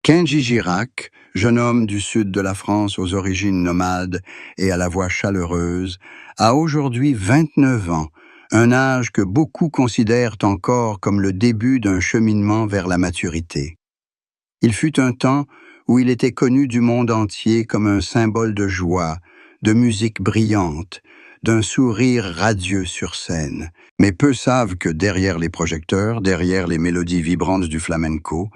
Kenji Girac, jeune homme du sud de la France aux origines nomades et à la voix chaleureuse, a aujourd'hui 29 ans, un âge que beaucoup considèrent encore comme le début d'un cheminement vers la maturité. Il fut un temps où il était connu du monde entier comme un symbole de joie, de musique brillante, d'un sourire radieux sur scène. Mais peu savent que derrière les projecteurs, derrière les mélodies vibrantes du flamenco,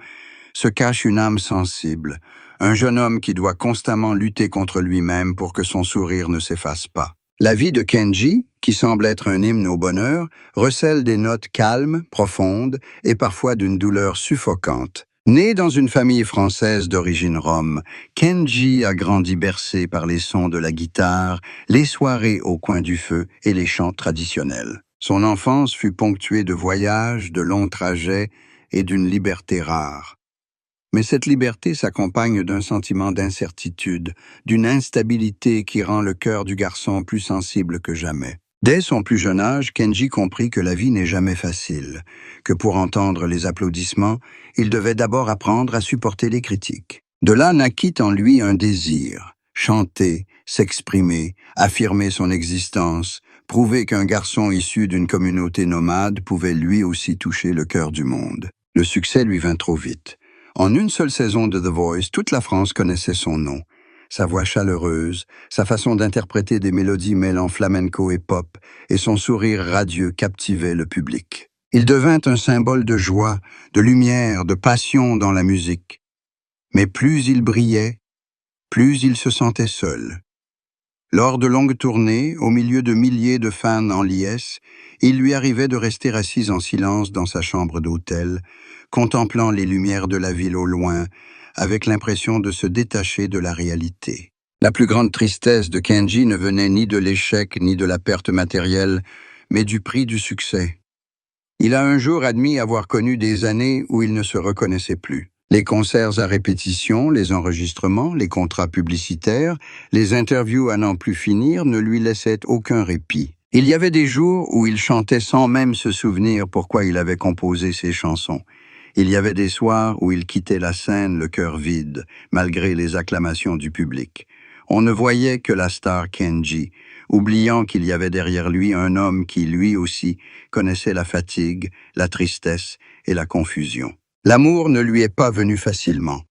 se cache une âme sensible, un jeune homme qui doit constamment lutter contre lui-même pour que son sourire ne s'efface pas. La vie de Kenji, qui semble être un hymne au bonheur, recèle des notes calmes, profondes et parfois d'une douleur suffocante. Né dans une famille française d'origine rome, Kenji a grandi bercé par les sons de la guitare, les soirées au coin du feu et les chants traditionnels. Son enfance fut ponctuée de voyages, de longs trajets et d'une liberté rare. Mais cette liberté s'accompagne d'un sentiment d'incertitude, d'une instabilité qui rend le cœur du garçon plus sensible que jamais. Dès son plus jeune âge, Kenji comprit que la vie n'est jamais facile, que pour entendre les applaudissements, il devait d'abord apprendre à supporter les critiques. De là naquit en lui un désir, chanter, s'exprimer, affirmer son existence, prouver qu'un garçon issu d'une communauté nomade pouvait lui aussi toucher le cœur du monde. Le succès lui vint trop vite. En une seule saison de The Voice, toute la France connaissait son nom. Sa voix chaleureuse, sa façon d'interpréter des mélodies mêlant flamenco et pop, et son sourire radieux captivaient le public. Il devint un symbole de joie, de lumière, de passion dans la musique. Mais plus il brillait, plus il se sentait seul. Lors de longues tournées, au milieu de milliers de fans en liesse, il lui arrivait de rester assis en silence dans sa chambre d'hôtel, contemplant les lumières de la ville au loin, avec l'impression de se détacher de la réalité. La plus grande tristesse de Kenji ne venait ni de l'échec ni de la perte matérielle, mais du prix du succès. Il a un jour admis avoir connu des années où il ne se reconnaissait plus. Les concerts à répétition, les enregistrements, les contrats publicitaires, les interviews à n'en plus finir ne lui laissaient aucun répit. Il y avait des jours où il chantait sans même se souvenir pourquoi il avait composé ses chansons. Il y avait des soirs où il quittait la scène le cœur vide, malgré les acclamations du public. On ne voyait que la star Kenji, oubliant qu'il y avait derrière lui un homme qui, lui aussi, connaissait la fatigue, la tristesse et la confusion. L'amour ne lui est pas venu facilement.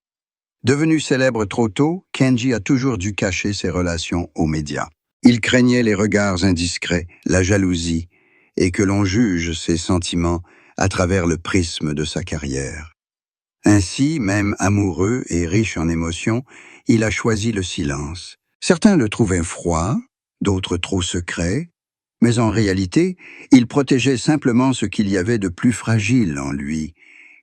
Devenu célèbre trop tôt, Kenji a toujours dû cacher ses relations aux médias. Il craignait les regards indiscrets, la jalousie, et que l'on juge ses sentiments à travers le prisme de sa carrière. Ainsi, même amoureux et riche en émotions, il a choisi le silence. Certains le trouvaient froid, d'autres trop secret, mais en réalité, il protégeait simplement ce qu'il y avait de plus fragile en lui,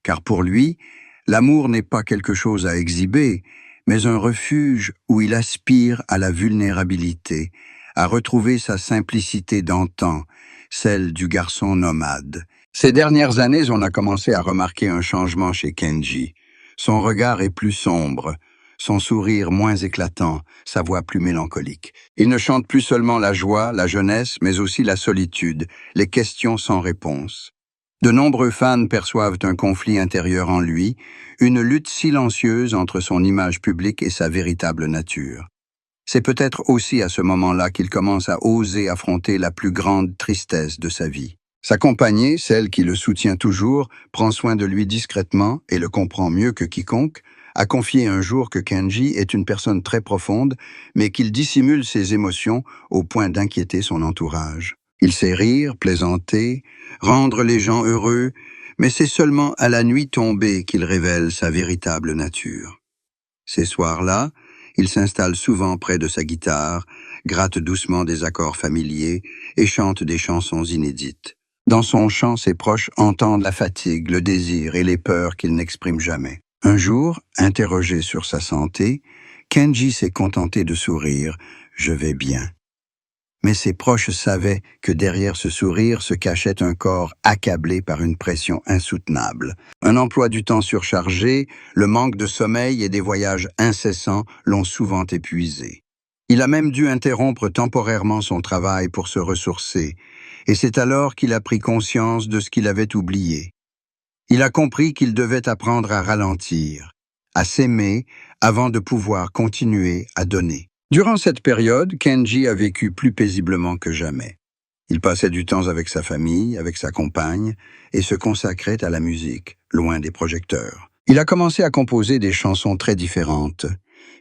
car pour lui, l'amour n'est pas quelque chose à exhiber, mais un refuge où il aspire à la vulnérabilité, à retrouver sa simplicité d'antan, celle du garçon nomade. Ces dernières années, on a commencé à remarquer un changement chez Kenji. Son regard est plus sombre, son sourire moins éclatant, sa voix plus mélancolique. Il ne chante plus seulement la joie, la jeunesse, mais aussi la solitude, les questions sans réponse. De nombreux fans perçoivent un conflit intérieur en lui, une lutte silencieuse entre son image publique et sa véritable nature. C'est peut-être aussi à ce moment-là qu'il commence à oser affronter la plus grande tristesse de sa vie. Sa compagne, celle qui le soutient toujours, prend soin de lui discrètement et le comprend mieux que quiconque, a confié un jour que Kenji est une personne très profonde, mais qu'il dissimule ses émotions au point d'inquiéter son entourage. Il sait rire, plaisanter, rendre les gens heureux, mais c'est seulement à la nuit tombée qu'il révèle sa véritable nature. Ces soirs-là, il s'installe souvent près de sa guitare, gratte doucement des accords familiers et chante des chansons inédites. Dans son chant, ses proches entendent la fatigue, le désir et les peurs qu'il n'exprime jamais. Un jour, interrogé sur sa santé, Kenji s'est contenté de sourire « Je vais bien ». Mais ses proches savaient que derrière ce sourire se cachait un corps accablé par une pression insoutenable. Un emploi du temps surchargé, le manque de sommeil et des voyages incessants l'ont souvent épuisé. Il a même dû interrompre temporairement son travail pour se ressourcer, et c'est alors qu'il a pris conscience de ce qu'il avait oublié. Il a compris qu'il devait apprendre à ralentir, à s'aimer, avant de pouvoir continuer à donner. Durant cette période, Kenji a vécu plus paisiblement que jamais. Il passait du temps avec sa famille, avec sa compagne, et se consacrait à la musique, loin des projecteurs. Il a commencé à composer des chansons très différentes.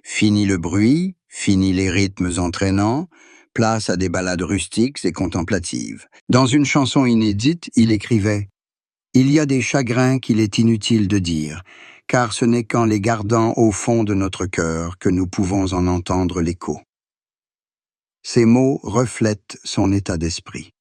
Fini le bruit, fini les rythmes entraînants, place à des ballades rustiques et contemplatives. Dans une chanson inédite, il écrivait « Il y a des chagrins qu'il est inutile de dire, car ce n'est qu'en les gardant au fond de notre cœur que nous pouvons en entendre l'écho. » Ces mots reflètent son état d'esprit.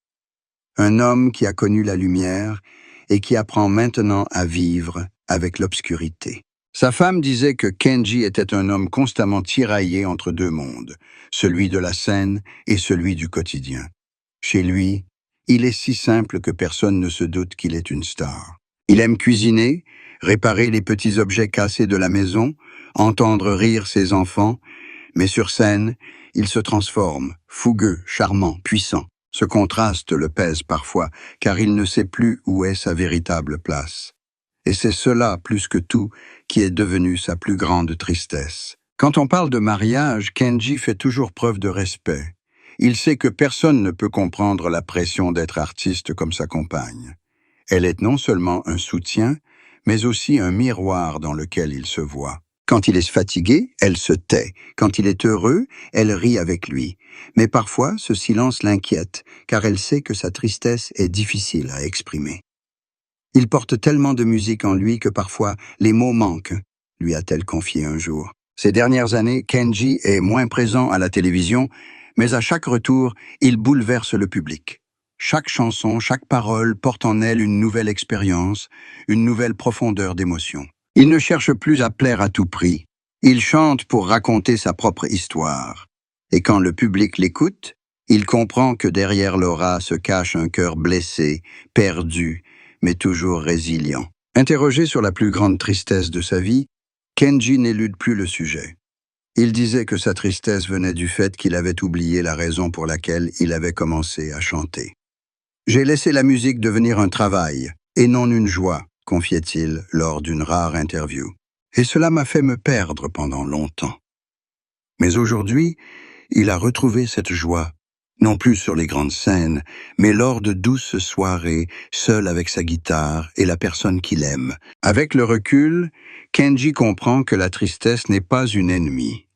Un homme qui a connu la lumière et qui apprend maintenant à vivre avec l'obscurité. Sa femme disait que Kenji était un homme constamment tiraillé entre deux mondes, celui de la scène et celui du quotidien. Chez lui, il est si simple que personne ne se doute qu'il est une star. Il aime cuisiner, réparer les petits objets cassés de la maison, entendre rire ses enfants, mais sur scène, il se transforme, fougueux, charmant, puissant. Ce contraste le pèse parfois, car il ne sait plus où est sa véritable place. Et c'est cela, plus que tout, qui est devenu sa plus grande tristesse. Quand on parle de mariage, Kenji fait toujours preuve de respect. Il sait que personne ne peut comprendre la pression d'être artiste comme sa compagne. Elle est non seulement un soutien, mais aussi un miroir dans lequel il se voit. Quand il est fatigué, elle se tait. Quand il est heureux, elle rit avec lui. Mais parfois, ce silence l'inquiète, car elle sait que sa tristesse est difficile à exprimer. Il porte tellement de musique en lui que parfois les mots manquent, lui a-t-elle confié un jour. Ces dernières années, Kenji est moins présent à la télévision, mais à chaque retour, il bouleverse le public. Chaque chanson, chaque parole porte en elle une nouvelle expérience, une nouvelle profondeur d'émotion. Il ne cherche plus à plaire à tout prix. Il chante pour raconter sa propre histoire. Et quand le public l'écoute, il comprend que derrière l'aura se cache un cœur blessé, perdu, mais toujours résilient. Interrogé sur la plus grande tristesse de sa vie, Kenji n'élude plus le sujet. Il disait que sa tristesse venait du fait qu'il avait oublié la raison pour laquelle il avait commencé à chanter. « J'ai laissé la musique devenir un travail, et non une joie, » confiait-il lors d'une rare interview. Et cela m'a fait me perdre pendant longtemps. Mais aujourd'hui, il a retrouvé cette joie, non plus sur les grandes scènes, mais lors de douces soirées, seul avec sa guitare et la personne qu'il aime. Avec le recul, Kenji comprend que la tristesse n'est pas une ennemie.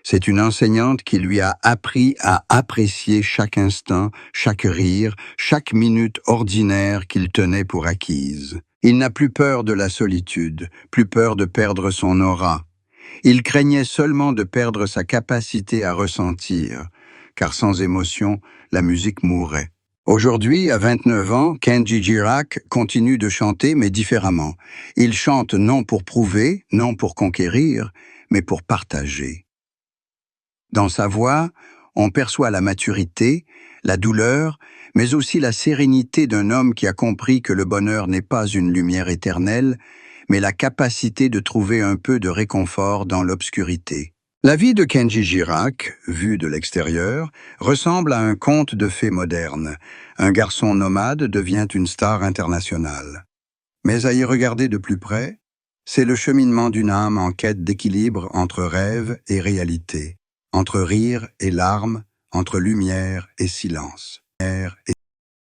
C'est une enseignante qui lui a appris à apprécier chaque instant, chaque rire, chaque minute ordinaire qu'il tenait pour acquise. Il n'a plus peur de la solitude, plus peur de perdre son aura. Il craignait seulement de perdre sa capacité à ressentir, car sans émotion, la musique mourrait. Aujourd'hui, à 29 ans, Kenji Girac continue de chanter, mais différemment. Il chante non pour prouver, non pour conquérir, mais pour partager. Dans sa voix, on perçoit la maturité, la douleur, mais aussi la sérénité d'un homme qui a compris que le bonheur n'est pas une lumière éternelle, mais la capacité de trouver un peu de réconfort dans l'obscurité. La vie de Kenji Girac, vue de l'extérieur, ressemble à un conte de fées moderne. Un garçon nomade devient une star internationale. Mais à y regarder de plus près, c'est le cheminement d'une âme en quête d'équilibre entre rêve et réalité, entre rire et larmes, entre lumière et silence.